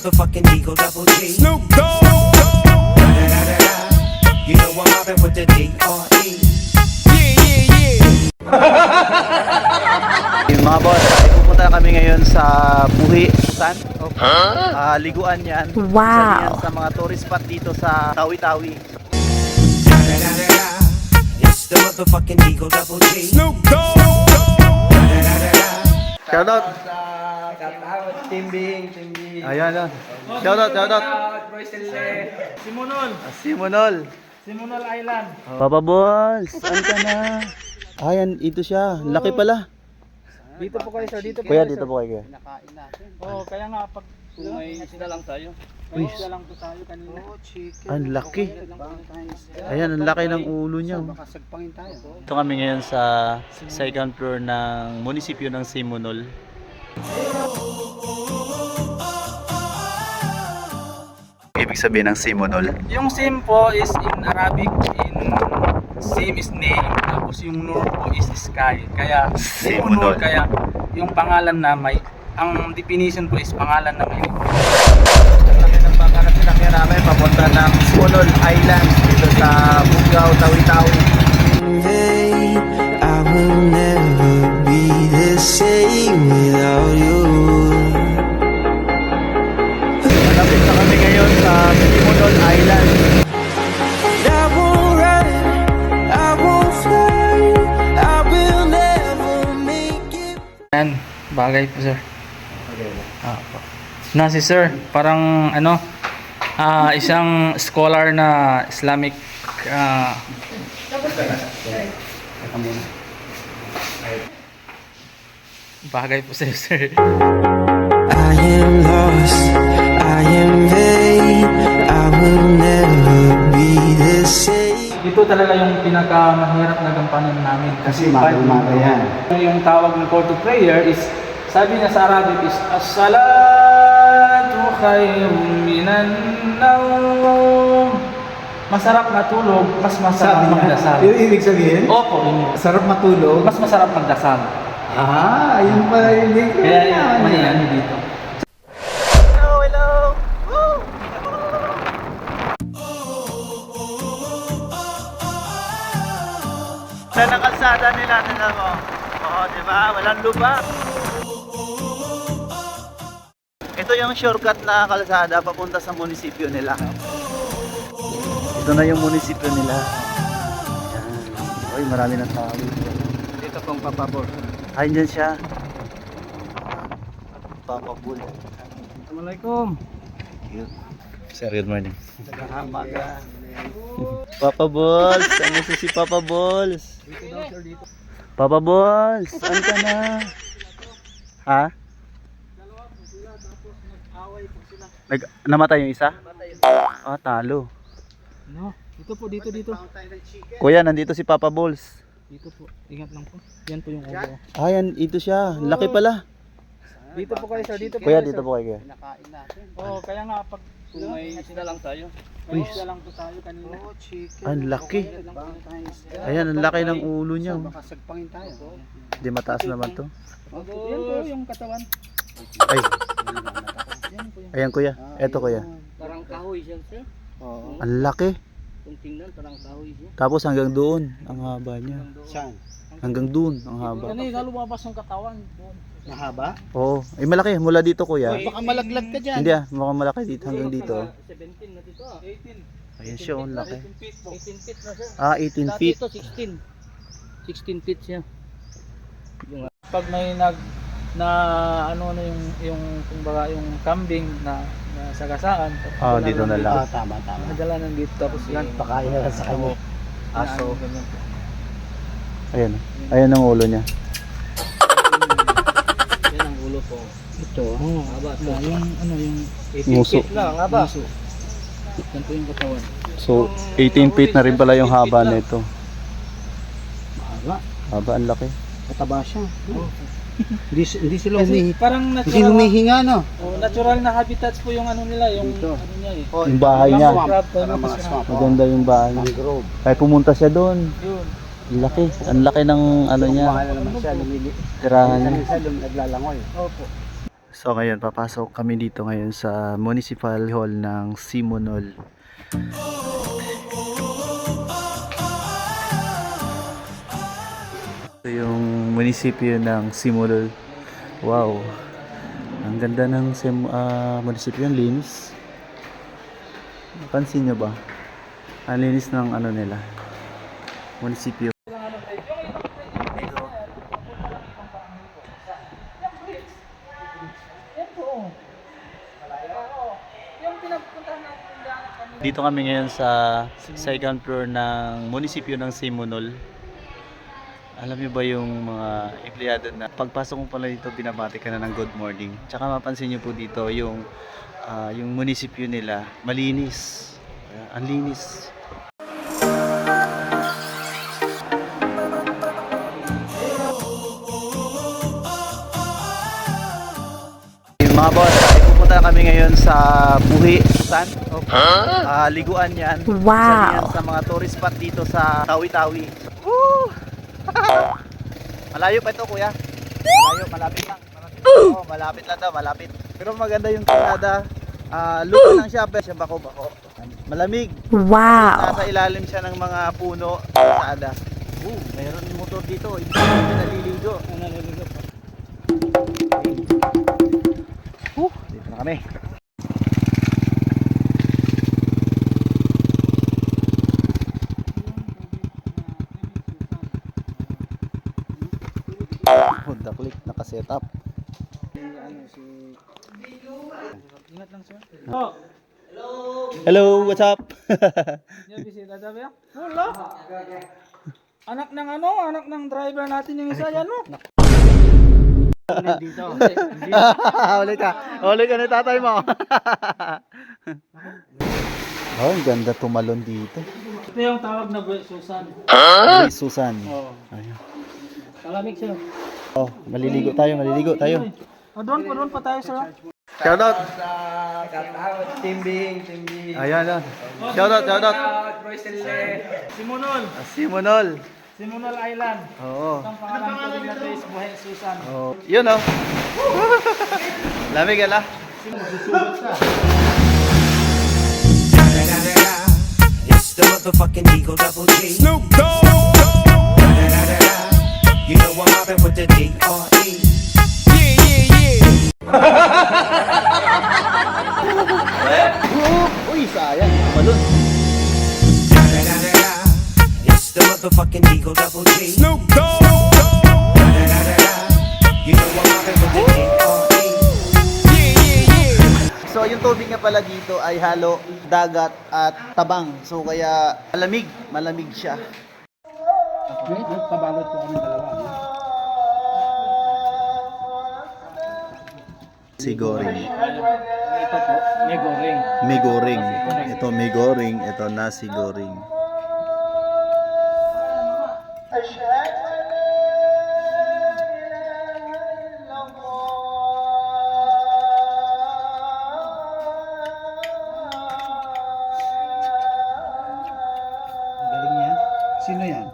motherfucking Eagle Double G. Snoop Dogg. You know I'm mobbing with the D.R.E. Yung mga boss, pupunta kami ngayon sa Puhi, Susan. Liguan yan. Isa Wow. yan sa mga tourist spot dito sa Tawi-Tawi. It's the motherfucking Eagle Double G. Snoop Dogg. Shoutout! Team Bing. Ayan. Shoutout! Simonol. Simonol! Island. Papa Balls, saan ka na? Ayan, ito siya. Laki pala. Dito po kayo sir, dito po. Kuya, kayo, dito sir. po kayo. Oo, kaya nga pag may isda lang tayo. May Uy. isda lang po tayo kanina. Ang laki. Ayan, ang laki ng ulo niya. Makasagpangin tayo. Ito kami ngayon sa second floor ng munisipyo ng Simonol. Ibig sabihin ng Simonol. Yung sim po is in Arabic, sim is name, tapos yung nur po is sky. Kaya Simonol. kaya yung pangalan na may, ang definition po is pangalan na may. Laki ng bangka na sinakyan namin papunta ng Simonol Island dito sa Bugao, Tawi-Tawi. I will never be the same without you. Malapit na kami ngayon sa Simonol Island. I won't run, I won't fly, I will never make it. Yan, bagay po sir. Na si sir, parang ano, isang scholar na Islamic bagay po sa'yo sir. I am lost, I am vain, I will never be the same. Ito talaga yung pinakamahirap na gampanan namin kasi umaga yan. yung tawag ng call to prayer is, sabi niya sa Arabic is as-salatu khayrun minan nawm. Masarap matulog, mas masarap magdasal. Ibig sabihin, Opo, yun yun. sarap matulog. Mas masarap magdasal. Yun pala yung link. Kaya yung manilan dito. Hello! Woo! Saan ang kalsada nila, tingnan mo? Oo, di ba? Walang lubak. Ito yung shortcut na kalsada papunta sa munisipyo nila. Ito na yung munisipyo nila. Yan. Uy, marami ng tao. Dito pong papabor. Ay, dyan siya. Papa Bull. Assalamualaikum. Sir, good morning. Papa Balls, ano si Papa Balls? Papa Balls, saan ka na? Ha? Namatay yung isa? Talo. No, dito po, dito. Kuya, nandito si Papa Balls. Dito po, ingat lang po. Yan po yung ulo. Ayan, ito siya. Laki pala. Dito po kayo sir, dito po. Kuya, kayo, dito sir. po kayo. Oo, kaya nga pag may isda lang tayo. May isda lang po tayo kanina. Ang laki. Ayan, ang laki ng ulo niya. Makasagpangin tayo. Hindi mataas naman to. Yan po yung katawan. Ay. Ayan kuya. Eto kuya. Parang kahoy siya sir. Oo. Ang laki. Kung tingnan, parang kahoy siya. Tapos hanggang doon ang haba niya. Saan? Hanggang doon ang haba. Ano yung lumabas yung katawan doon. Mahaba? Oo. Ay malaki. Mula dito kuya. Baka malaglag ka dyan. Hindi mukhang malaki dito hanggang dito. 17 na dito 18. Ayun siya. Ang laki. 18 feet na sir. 18 Dati feet. ito 16 feet siya. Pag may na ano na yung kumbaga yung kambing na sagasaan. Dito na lang. Tama. Nadala nang dito tapos yan. Pakain na lang sa kanya. Aso. Ayan. Ayan ang ulo niya. Yan ang ulo po. Ito. Haba to. Yung ano yung 18 Muso. feet lang haba. Yan po yung katawan. So 18 feet na rin pala yung haba nito. Mahaba. Haba, ang laki. Mataba siya. Hindi sila Parang Hindi natural, humihinga, no? natural na habitats po yung ano nila, yung Dito. ano niya eh. Yung bahay niya. Parang mga swamp. Maganda yung bahay niya. Mangrove. Kaya pumunta siya doon. Yun. Ang laki. Ang laki ng ano niya. Mahal naman siya. Tirahan niya. Minsan naglalangoy. Opo. So ngayon, papasok kami dito ngayon sa Municipal Hall ng Simonol. Ito yung munisipyo ng Simonol. Wow. Ang ganda ng munisipyo, ang linis. Napansin nyo ba? Ang linis ng ano nila. Munisipyo. Dito kami ngayon sa second floor ng munisipyo ng Simonol. Alam niyo ba yung mga empleyado na pagpasok mo pala dito binabati ka na ng good morning. Tsaka mapansin niyo po dito yung munisipyo nila malinis. Ang linis. Mga boss, pupunta kami ngayon sa Buhi, Susan. Liguan yan. Wow! Isa yan sa mga tourist spot dito sa Tawi-Tawi. Woo! Malayo pa ito, kuya. Malayo, malapit lang. Oh, malapit lang daw, malapit. Pero maganda yung kalsada. Lupa lang siya, pero siya bako-bako. Malamig. Wow! Nasa ilalim siya ng mga puno, kalsada. Mayroon yung motor dito. Ibig sabihin naliligo. Naliligo pa. Dito na kami. Honda Click naka-set up. Ingat lang sir. Oh, Hello, what's up? yung bisita sabi ya? Wala. Anak ng driver natin yung isa yan no. Dito. Ulit ka na tatay mo. Oh, ang ganda tumalon dito. Ito yung tawag na Susan. Susan. Oo. Ayun. Kalamig sir. Oh, maliligo tayo. Doon pa tayo sir. Shout out. Team Bing. Ayan. Shout out. Simonol. Simonol. Simonol Island. Oo. Ang pangalan ko rin na is Buhay Susan. Oh, yun oh. Lamig ala. It's the motherfucking Eagle Double G. Snoop Dogg. You know I'm mobbing with the D.R.E. Uy, sayang. Balon. It's the motherfucking Eagle Double G. Snoop Dogg. You know I'm mobbing with the D.R.E. So yung tubig nga pala dito ay halo dagat at tabang. So kaya malamig siya. Pabalot po kami dalawa. Sigoring. Ito po, may goring. Migoring. Ito migoring, ito nasi goring. Galing niya. Sino yan?